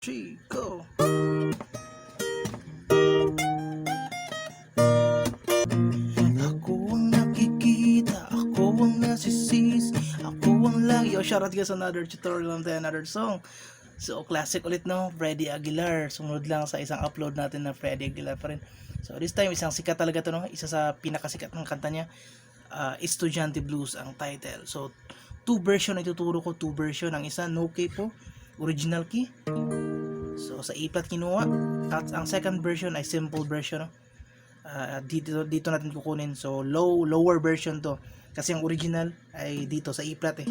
3, go! Ako ang nakikita, ako ang nasisisi, ako ang lagi. Shoutout guys, another tutorial on another song. So, classic ulit, no? Freddie Aguilar. Sumunod lang sa isang upload natin na Freddie Aguilar pa rin. So, this time, isang sikat talaga to, no? Isa sa pinakasikat ng kanta niya. Estudiante Blues ang title. So, two version na ituturo ko. Two version. Ang isa, no key po. Original key. So, sa E-flat kinuha. At ang second version ay simple version, no? Dito natin kukunin. So, lower version to. Kasi ang original ay dito sa E-flat eh.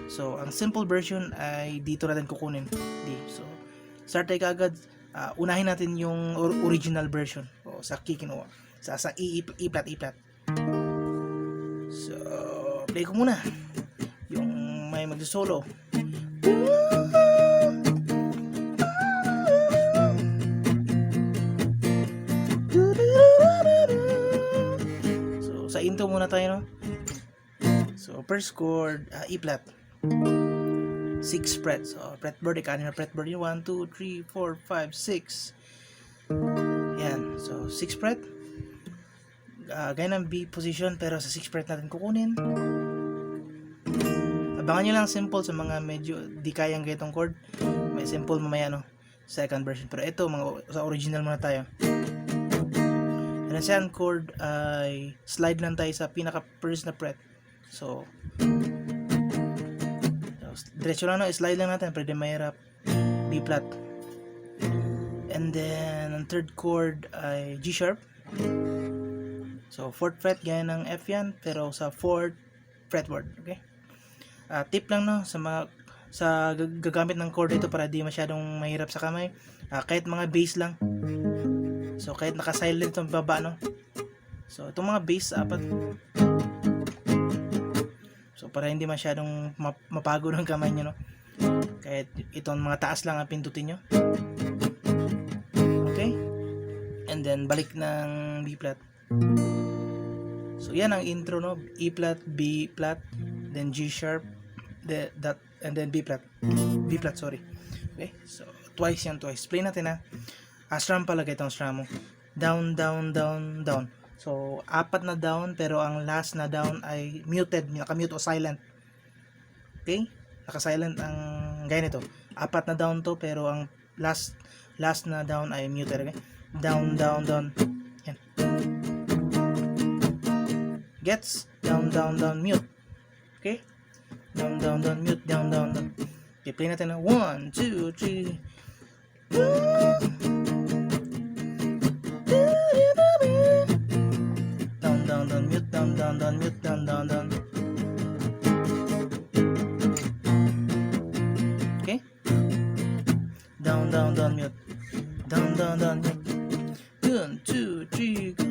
So, ang simple version ay dito natin kukunin. So, start tayo kagad. Unahin natin yung original version. O, sa key kinuha. Sa E-flat. So, play ko muna. Yung may mag-solo. So, sa intro muna tayo, no? So, first chord, E-flat. 6 frets. So, fretboard, kanina fretboard yung 1, 2, 3, 4, 5, 6. Yan. So, 6 fret. Gaya ng B position, pero sa 6 fret natin kukunin. Abangan nyo lang simple sa mga medyo di kayang ganitong chord. May simple mamaya, no? Second version. Pero ito, sa original muna tayo. And the second chord ay slide lang tayo sa pinaka first na fret. So, diretso lang, no? Slide lang natin, pwede mahirap. B flat. And then ang third chord ay G sharp. So 4th fret gaya ng F yan, pero sa 4th fretboard. Okay? Tip lang, no, sa gagamit ng chord ito para di masyadong mahirap sa kamay. Kahit mga bass lang. So kahit naka-silent itong baba, no. So itong mga bass apat. So para hindi masyadong mapagod ang kamay nyo, no. Kahit itong mga taas lang ang pindutin nyo. Okay? And then balik ng B flat. So yan ang intro, no. E flat, B flat, then G sharp, and then B flat. Sorry. Okay? So twice yan, twice. Play natin, ha. Strum pala itong strum mo. Down, down, down, down. So 4 na down, pero ang last na down ay muted, naka-mute o silent. Okay? Naka-silent ang gaya nito. 4 na down to, pero ang last na down ay muted. Okay? Down, down, down. Yan. Gets? Down, down, down, mute. Okay? Down, down, down, mute. Down, down, down. Okay, play natin na 1, 2, 3. Down, down, down, mute. Down, down, down, mute. Down, down, down. Okay? Down, down, down, mute. Down, down, down, mute. 1, 2, 3, go.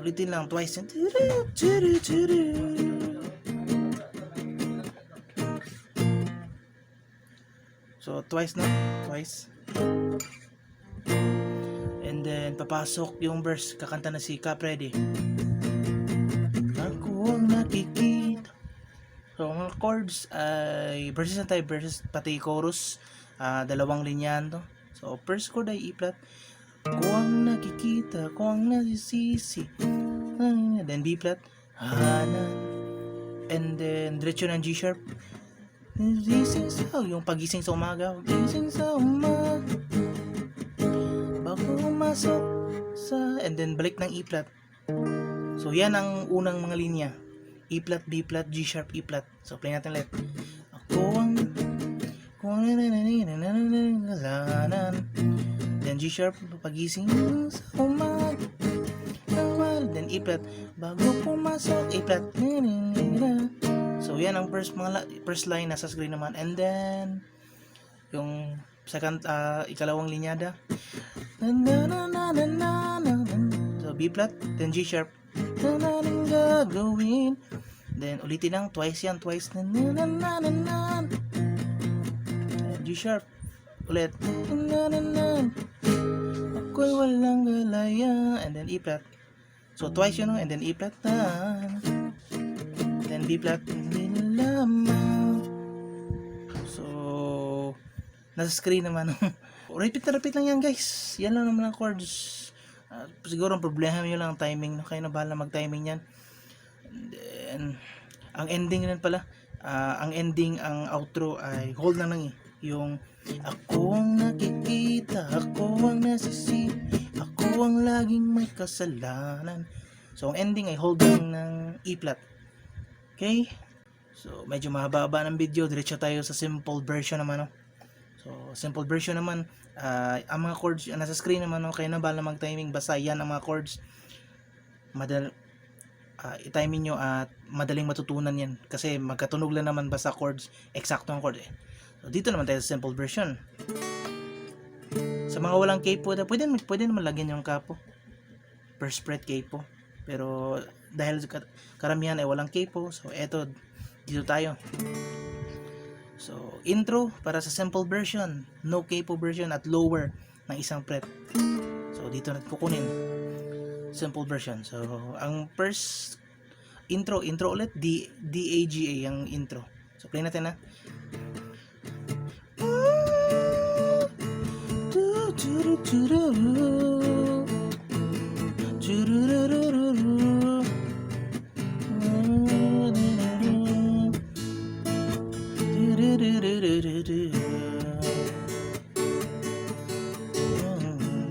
Ulitin lang twice. So twice, na twice. And then papasok yung verse, kakanta na si Cap Ready. Ako ang nakikita. So mga chords ay verses na tayo, verses pati chorus, dalawang linyan to. So first chord ay E flat. Ako ang nakikita, ako ang nasisisi. Then B flat. And then diretso ng G sharp. Gising sa, yung pagising sa umaga. Gising sa umaga. Bago umasok sa, and then balik ng E flat. So yan ang unang mga linya. E flat, B flat, G sharp, E flat. So play natin ulit. Ako ang kasalanan. Then G sharp, pagising sa umaga. Then E flat, bago pumasok, E flat. So yan ang first line nasa screen naman. And then yung second, ikalawang linyada. So B flat, then G sharp. Gagawin. Then ulitin lang twice yan, twice. G sharp ulit. then E flat. So twice yun, no? And then E flat na, then B flat, hindi nalaman. So nasa screen naman. Repeat na repeat lang yan, guys. Yan lang naman ang chords. Siguro ang problema nyo lang ang timing, no? Kayo na bahala mag-timing yan. And then ang ending nun pala, ang ending, ang outro ay hold na lang eh. Yung ako ang nakikita, ako ang nasisi, ako ang laging may kasalanan. So ang ending ay hold lang ng E flat. Okay? So medyo mahaba ng video, diretso tayo sa simple version naman, no? So simple version naman, ang mga chords nasa screen naman, no? Kayo na bahala mag-timing, basta yan ang mga chords. I-timing nyo at madaling matutunan yan kasi magkatunog lang naman basta chords, eksakto ang chord eh. So dito naman tayo sa simple version. Sa mga walang capo, pwede naman lagyan yung capo, first fret capo, pero dahil karamihan ay walang capo, so eto, dito tayo. So intro para sa simple version, no capo version at lower ng isang fret. So dito natin kukunin simple version. So ang first intro ulit, D-A-G-A ang intro. So play natin, na.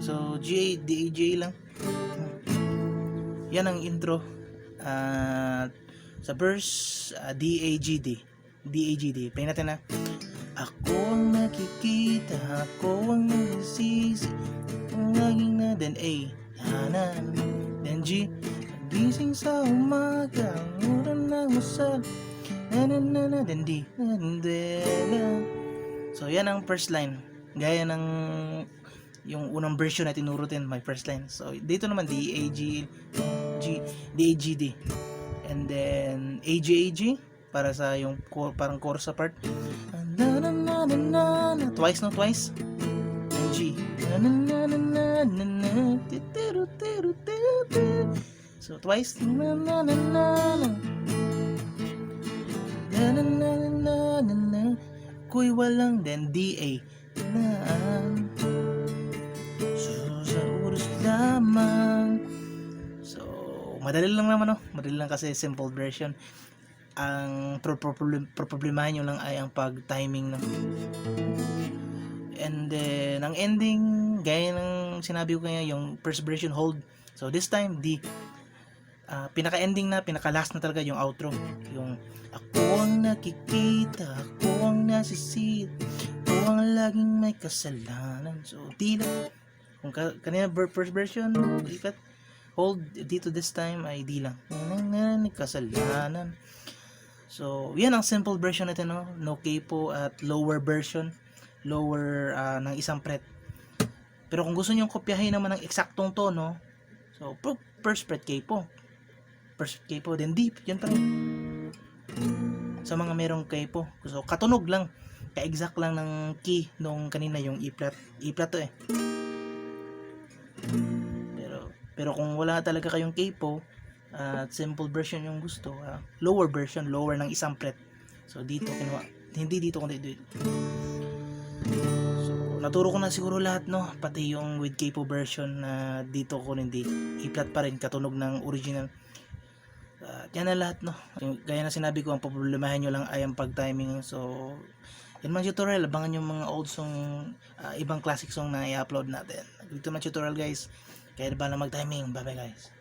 So D-A-G lang. Yan ang intro. Sa verse, D-A-G-D. Play natin, na. Ako ang nakikita, ako ang nagsisisi, ang laging na, then A, hanan, then G, gising sa umaga, ang mura ng masal, na, then D, so yan ang first line, gaya ng yung unang version na tinurutin, my first line. So dito naman D-A-G-D, and then A-G-A-G para sa yung parang chorus sa part, twice, and G, so twice, ako'y walang, then D-A, sa oras lamang. So madali lang naman, no? Madali lang kasi simple version. Ang problemahin nyo lang ay ang pag-timing, no? And then ang ending, gaya ng sinabi ko kaya, yung first version hold. So this time D, pinaka-ending na, pinaka-last na talaga yung outro. Yung ako ang nakikita, ako ang nasisit, ako ang laging may kasalanan. So D lang. Kung kanina first version hold, dito this time ay D lang, kasalanan. So yan ang simple version natin, no? No capo at lower version, lower ng isang fret. Pero kung gusto niyo kopyahin naman ng eksaktong tono, so first fret capo, then D, yan pa rin. Sa mga merong capo, so katunog lang, ka-exact lang ng key nung kanina yung E flat to eh. Pero kung wala talaga kayong capo at simple version yung gusto, lower version, lower ng isang fret. So dito kinuha, hindi dito kundi dito. So naturo ko na siguro lahat, no? Pati yung with capo version na dito ko hindi E flat pa rin, katunog ng original. Yan na lahat, no? Gaya na sinabi ko, ang problemahin nyo lang ay ang pag-timing. So yan man tutorial, abangan yung mga old song, ibang classic song na i-upload natin. Dito man tutorial, guys. Kaya ba na mag-timing. Bye bye, guys.